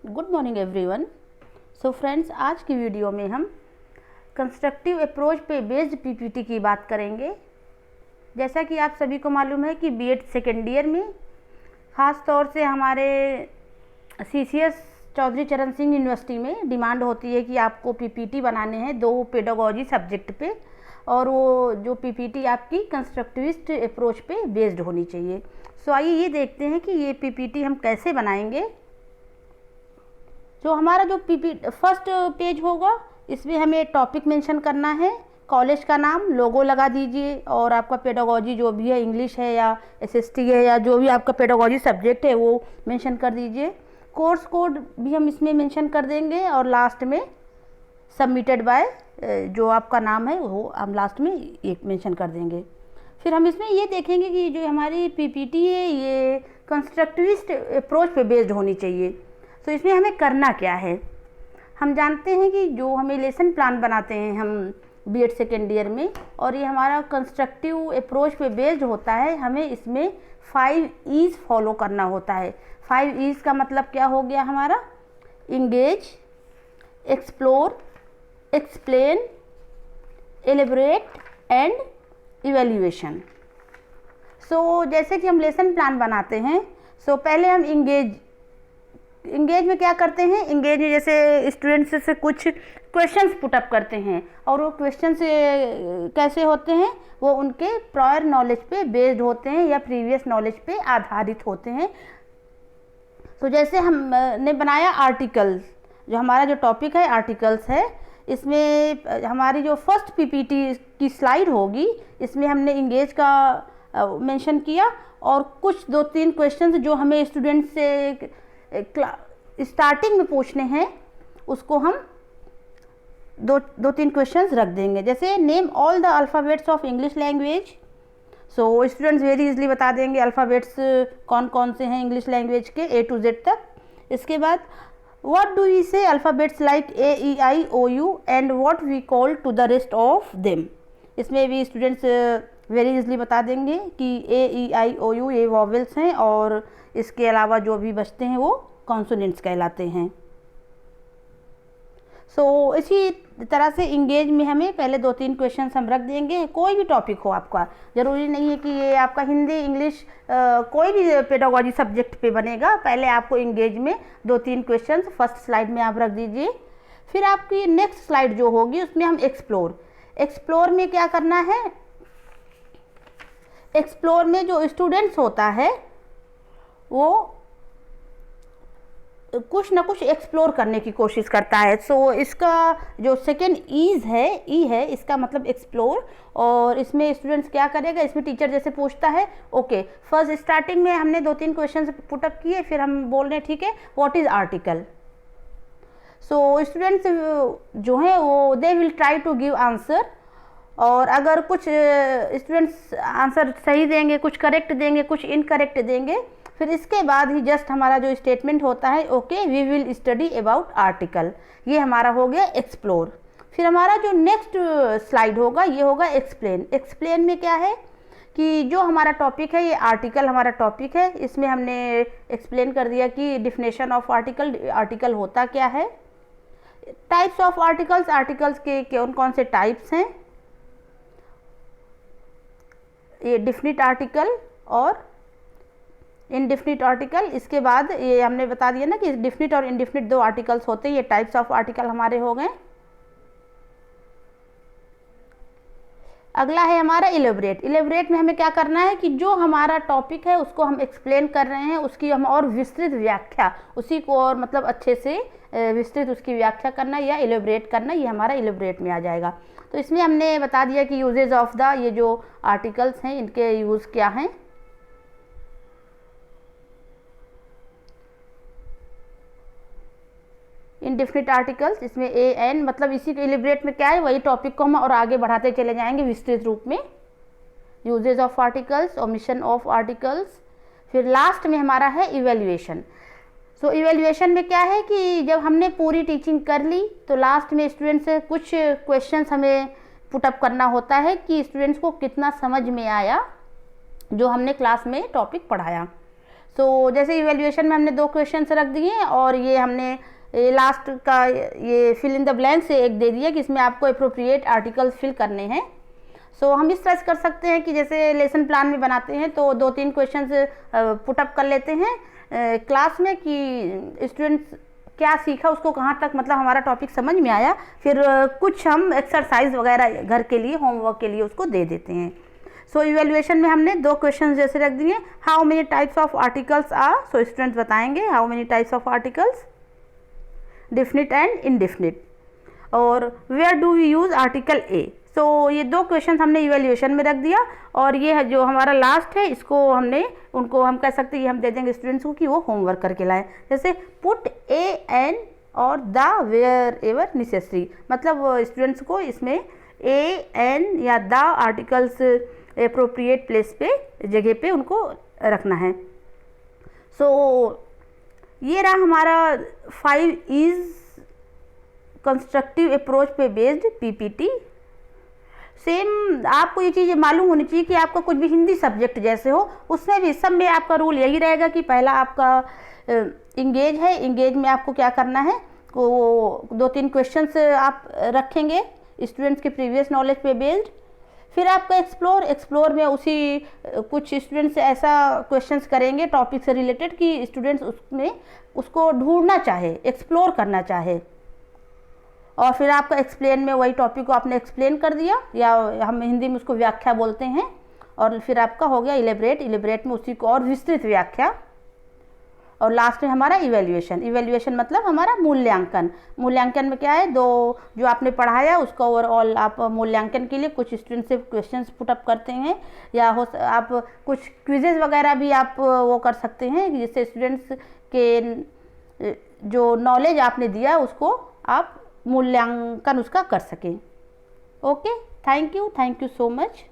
Good morning everyone. So friends, आज की video में हम कंस्ट्रक्टिव अप्रोच पे बेस्ड पीपीटी की बात करेंगे। जैसा कि आप सभी को मालूम है कि बीएड सेकेंड ईयर में ख़ास तौर से हमारे सीसीएस चौधरी चरण सिंह यूनिवर्सिटी में डिमांड होती है कि आपको पीपीटी बनाने हैं 2 पेडागोजी सब्जेक्ट पे, और वो जो पीपीटी आपकी कंस्ट्रक्टिविस्ट अप्रोच पे बेस्ड होनी चाहिए। सो आइए ये देखते हैं कि ये पीपीटी हम कैसे बनाएंगे। जो हमारा जो फर्स्ट पेज होगा, इसमें हमें टॉपिक मेंशन करना है, कॉलेज का नाम, लोगो लगा दीजिए, और आपका पेडागोजी जो भी है, इंग्लिश है या एसएसटी है या जो भी आपका पेडागोजी सब्जेक्ट है वो मेंशन कर दीजिए। कोर्स कोड भी हम इसमें मेंशन कर देंगे, और लास्ट में सबमिटेड बाय जो आपका नाम है वो हम लास्ट में एक मेंशन कर देंगे। फिर हम इसमें ये देखेंगे कि जो हमारी पीपीटी है ये कंस्ट्रक्टिविस्ट अप्रोच पे बेस्ड होनी चाहिए। तो इसमें हमें करना क्या है, हम जानते हैं कि जो हमें लेसन प्लान बनाते हैं हम बीएड सेकेंड ईयर में, और ये हमारा कंस्ट्रक्टिव अप्रोच पे बेस्ड होता है। हमें इसमें 5 E's फॉलो करना होता है। 5 E's का मतलब क्या हो गया हमारा? Engage, explore, explain, elaborate and evaluation. So जैसे कि हम लेसन प्लान बनाते हैं, सो पहले हम इंगेज में क्या करते हैं? इंगेज में जैसे स्टूडेंट्स से कुछ क्वेश्चंस पुटअप करते हैं, और वो क्वेश्चन से कैसे होते हैं? वो उनके प्रायर नॉलेज पे बेस्ड होते हैं या प्रीवियस नॉलेज पे आधारित होते हैं। तो जैसे हमने बनाया आर्टिकल्स, जो हमारा जो टॉपिक है आर्टिकल्स है, इसमें हमारी जो फर्स्ट पीपीटी की स्लाइड होगी, इसमें हमने इंगेज का मेंशन किया, और कुछ 2-3 क्वेश्चंस जो हमें स्टूडेंट से स्टार्टिंग में पूछने हैं उसको हम 2-3 क्वेश्चंस रख देंगे। जैसे name all the alphabets of English language. So students very easily बता देंगे अल्फ़ाबेट्स कौन कौन से हैं इंग्लिश लैंग्वेज के A to Z तक। इसके बाद what do we say alphabets like A-E-I-O-U and what we call to the rest of them. इसमें भी स्टूडेंट्स वेरी इजली बता देंगे कि A-E-I-O-U ये वॉवेल्स हैं, और इसके अलावा जो भी बचते हैं वो कॉन्सोनेंट्स कहलाते हैं। सो इसी तरह से इंगेज में हमें पहले 2-3 क्वेश्चंस हम रख देंगे। कोई भी टॉपिक हो आपका, ज़रूरी नहीं है कि ये आपका हिंदी इंग्लिश कोई भी पेडागोजी सब्जेक्ट पे बनेगा। पहले आपको इंगेज में 2-3 क्वेश्चंस फर्स्ट स्लाइड में आप रख दीजिए। फिर आपकी नेक्स्ट स्लाइड जो होगी उसमें हम एक्सप्लोर में क्या करना है? एक्सप्लोर में जो स्टूडेंट्स होता है वो कुछ ना कुछ एक्सप्लोर करने की कोशिश करता है। सो इसका जो सेकेंड ई है इसका मतलब एक्सप्लोर, और इसमें स्टूडेंट्स क्या करेगा? इसमें टीचर जैसे पूछता है, ओके फर्स्ट स्टार्टिंग में हमने 2-3 क्वेश्चन पुटअप किए, फिर हम बोल रहे हैं ठीक है what is article. So students जो हैं वो they will try to give answer, और अगर कुछ स्टूडेंट्स आंसर सही देंगे, कुछ करेक्ट देंगे, कुछ इनकरेक्ट देंगे, फिर इसके बाद ही जस्ट हमारा जो स्टेटमेंट होता है okay we will study about article. ये हमारा हो गया एक्सप्लोर। फिर हमारा जो नेक्स्ट स्लाइड होगा ये होगा एक्सप्लेन। एक्सप्लेन में क्या है कि जो हमारा टॉपिक है, ये आर्टिकल हमारा टॉपिक है, इसमें हमने एक्सप्लेन कर दिया कि डिफिनेशन ऑफ आर्टिकल होता क्या है, टाइप्स ऑफ आर्टिकल्स के कौन कौन से टाइप्स हैं, ये डिफिनिट आर्टिकल और इनडिफिनिट आर्टिकल। इसके बाद ये हमने बता दिया ना कि डिफिनिट और इनडिफिनिट 2 आर्टिकल्स होते हैं। ये टाइप्स ऑफ आर्टिकल हमारे हो गए। अगला है हमारा इलेबरेट में हमें क्या करना है कि जो हमारा टॉपिक है उसको हम एक्सप्लेन कर रहे हैं, उसकी हम और विस्तृत व्याख्या, उसी को और मतलब अच्छे से विस्तृत उसकी व्याख्या करना या इलेबरेट करना, ये हमारा इलेबरेट में आ जाएगा। तो इसमें हमने बता दिया कि यूजेज ऑफ द ये जो आर्टिकल्स हैं इनके यूज़ क्या हैं। इनडिफिनिट आर्टिकल्स, इसमें एन मतलब इसी के इलिब्रेट में क्या है, वही टॉपिक को हम और आगे बढ़ाते चले जाएंगे विस्तृत रूप में। Usages of articles, omission of articles. फिर लास्ट में हमारा है इवेल्युएशन। सो इवेल्युएशन में क्या है कि जब हमने पूरी टीचिंग कर ली तो लास्ट में स्टूडेंट से कुछ क्वेश्चंस हमें पुटअप करना होता है कि स्टूडेंट्स को कितना समझ में आया जो हमने क्लास में टॉपिक पढ़ाया। तो जैसे इवैल्यूएशन में हमने 2 क्वेश्चंस रख दिए और ये हमने लास्ट का ये फिल इन द ब्लैंक से एक दे दिया कि इसमें आपको अप्रोप्रिएट आर्टिकल्स फिल करने हैं। सो हम इस तरह से कर सकते हैं कि जैसे लेसन प्लान में बनाते हैं तो 2-3 क्वेश्चंस पुटअप कर लेते हैं क्लास में कि स्टूडेंट्स क्या सीखा, उसको कहाँ तक मतलब हमारा टॉपिक समझ में आया, फिर कुछ हम एक्सरसाइज वगैरह घर के लिए होमवर्क के लिए उसको दे देते हैं। सो इवैल्यूएशन में हमने 2 क्वेश्चन जैसे रख दिए, how many types of articles are, so students बताएंगे how many types of articles, definite and indefinite, और where do we use article a. So ये 2 क्वेश्चन हमने इवैल्यूएशन में रख दिया और ये है जो हमारा लास्ट है, इसको हमने उनको हम कह सकते हैं ये हम दे देंगे स्टूडेंट्स को कि वो होमवर्क करके लाएं। जैसे पुट ए एन और द वेयर एवर नेसेसरी, मतलब स्टूडेंट्स को इसमें ए एन या द आर्टिकल्स एप्रोप्रिएट प्लेस पे जगह पे उनको रखना है। सो ये रहा हमारा 5 इज कंस्ट्रक्टिव अप्रोच पे बेस्ड पीपीटी। सेम आपको ये चीज़ मालूम होनी चाहिए कि आपका कुछ भी हिंदी सब्जेक्ट जैसे हो उसमें भी सब में आपका रूल यही रहेगा कि पहला आपका इंगेज है, इंगेज में आपको क्या करना है, को 2-3 क्वेश्चंस आप रखेंगे स्टूडेंट्स के प्रीवियस नॉलेज पे बेस्ड। फिर आपका एक्सप्लोर, एक्सप्लोर में उसी कुछ स्टूडेंट्स ऐसा क्वेश्चंस करेंगे टॉपिक से रिलेटेड कि स्टूडेंट्स उसमें उसको ढूंढना चाहे, एक्सप्लोर करना चाहे। और फिर आपका एक्सप्लेन में वही टॉपिक को आपने एक्सप्लेन कर दिया या हम हिंदी में उसको व्याख्या बोलते हैं, और फिर आपका हो गया इलेबरेट, इलेबरेट में उसी को और विस्तृत व्याख्या, और लास्ट में हमारा इवैल्यूएशन। इवैल्यूएशन मतलब हमारा मूल्यांकन। मूल्यांकन में क्या है, जो आपने पढ़ाया उसका ओवरऑल आप मूल्यांकन के लिए कुछ स्टूडेंट से क्वेश्चंस पुटअप करते हैं, या आप कुछ क्विजेज वगैरह भी आप वो कर सकते हैं जिससे स्टूडेंट्स के जो नॉलेज आपने दिया उसको आप मूल्यांकन उसका कर सकें। Okay, thank you so much.